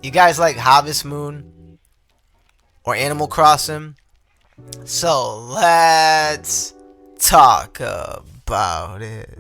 You guys like Harvest Moon or Animal Crossing? So let's talk about it.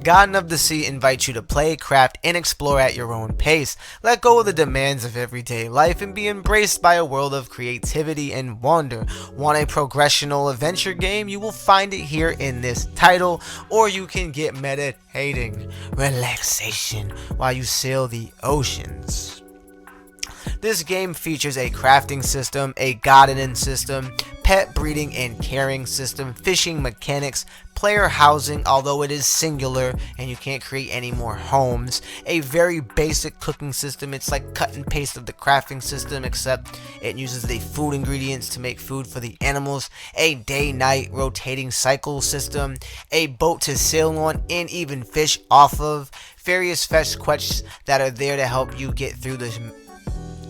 Garden of the Sea invites you to play, craft, and explore at your own pace. Let go of the demands of everyday life and be embraced by a world of creativity and wonder. Want a progressional adventure game? You will find it here in this title, or you can get meditating relaxation while you sail the oceans. This game features a crafting system, a gardening system, pet breeding and caring system, fishing mechanics, player housing, although it is singular and you can't create any more homes, a very basic cooking system. It's like cut and paste of the crafting system, except it uses the food ingredients to make food for the animals, a day-night rotating cycle system, a boat to sail on and even fish off of, various fetch quests that are there to help you get through the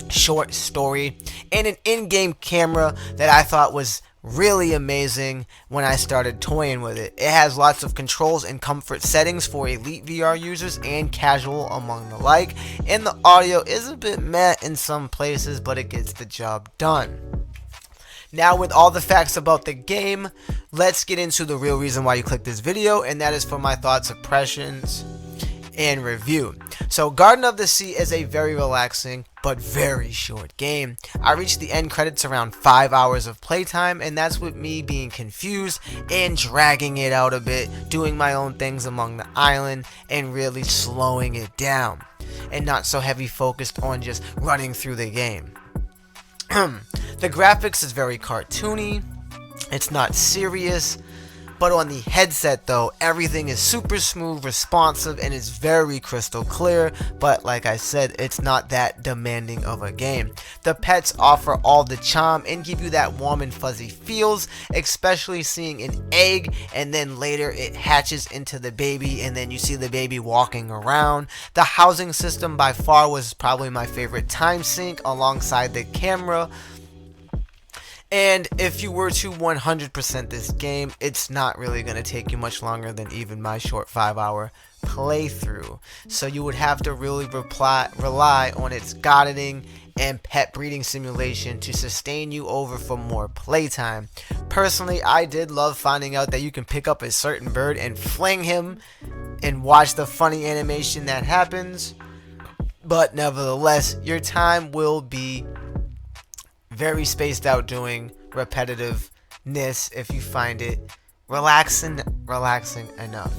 short story, and an in-game camera that I thought was really amazing when I started toying with it. It has lots of controls and comfort settings for elite VR users and casual among the like, and the audio is a bit meh in some places, but it gets the job done. Now, with all the facts about the game, let's get into the real reason why you clicked this video, and that is for my thoughts, impressions, and review. So Garden of the Sea is a very relaxing but very short game. I reached the end credits around 5 hours of playtime, and that's with me being confused and dragging it out a bit, doing my own things among the island and really slowing it down and not so heavy focused on just running through the game. The graphics is very cartoony, it's not serious, but on the headset though, everything is super smooth, responsive, and is very crystal clear, but like I said, it's not that demanding of a game. The pets offer all the charm and give you that warm and fuzzy feels, especially seeing an egg and then later it hatches into the baby and then you see the baby walking around. The housing system by far was probably my favorite time sink alongside the camera. And if you were to 100% this game, it's not really going to take you much longer than even my short 5-hour playthrough. So you would have to really rely on its gardening and pet breeding simulation to sustain you over for more playtime. Personally, I did love finding out that you can pick up a certain bird and fling him and watch the funny animation that happens. But nevertheless, your time will be very spaced out doing repetitiveness if you find it relaxing enough.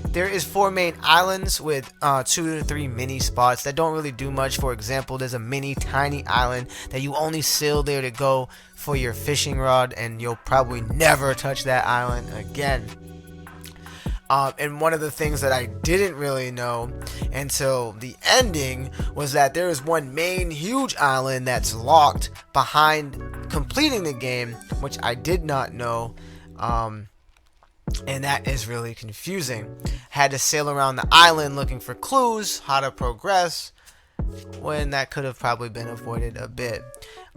There is 4 main islands with 2 to 3 mini spots that don't really do much. For example, there's a mini tiny island that you only sail there to go for your fishing rod, and you'll probably never touch that island again. And one of the things that I didn't really know until the ending was that there is one main huge island that's locked behind completing the game, which I did not know, and that is really confusing. Had to sail around the island looking for clues how to progress, when that could have probably been avoided a bit.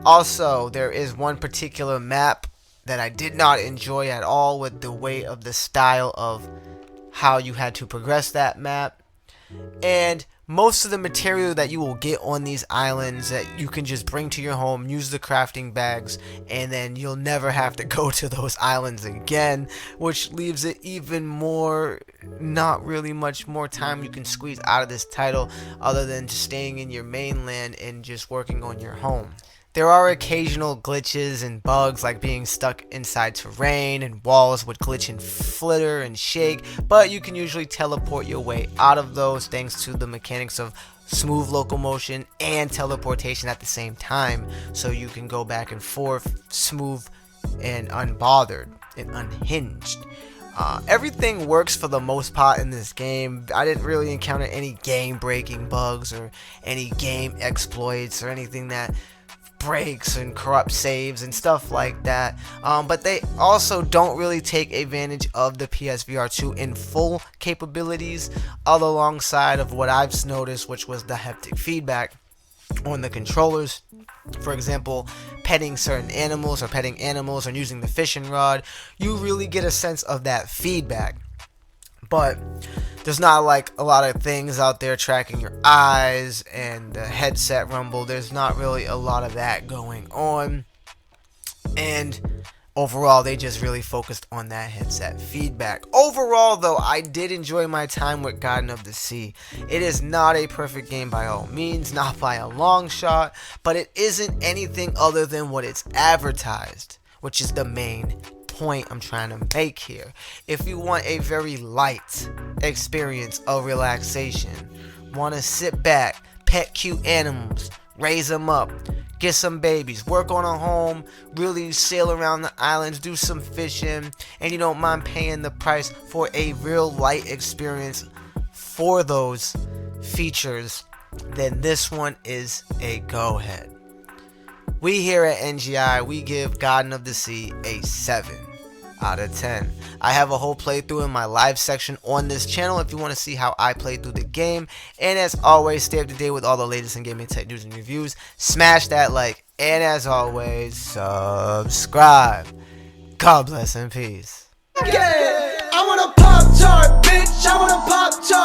Also, there is one particular map that I did not enjoy at all with the way of the style of how you had to progress that map, and most of the material that you will get on these islands that you can just bring to your home, use the crafting bags, and then you'll never have to go to those islands again, which leaves it even more, not really much more time you can squeeze out of this title other than just staying in your mainland and just working on your home. There are occasional glitches and bugs like being stuck inside terrain and walls would glitch and flitter and shake, but you can usually teleport your way out of those thanks to the mechanics of smooth locomotion and teleportation at the same time, so you can go back and forth smooth and unbothered and unhinged. Everything works for the most part in this game. I didn't really encounter any game breaking bugs or any game exploits or anything that breaks and corrupt saves and stuff like that, but they also don't really take advantage of the PSVR2 in full capabilities, alongside of what I've noticed, which was the haptic feedback. on the controllers. For example, petting certain animals or petting animals or using the fishing rod, you really get a sense of that feedback. But there's not like a lot of things out there tracking your eyes and the headset rumble. There's not really a lot of that going on. And overall, they just really focused on that headset feedback. Overall, though, I did enjoy my time with Garden of the Sea. It is not a perfect game by all means, not by a long shot, but it isn't anything other than what it's advertised, which is the main point I'm trying to make here. If you want a very light experience of relaxation, want to sit back, pet cute animals, raise them up, get some babies, work on a home, really sail around the islands, do some fishing, and you don't mind paying the price for a real light experience for those features, then this one is a go-ahead. We here at NGI, we give Garden of the Sea a 7 out of 10. I have a whole playthrough in my live section on this channel if you want to see how I play through the game. And as always, stay up to date with all the latest in gaming tech news and reviews. Smash that like, and as always, subscribe. God bless and peace. I want a Pop-Tart, bitch. I want a Pop-Tart.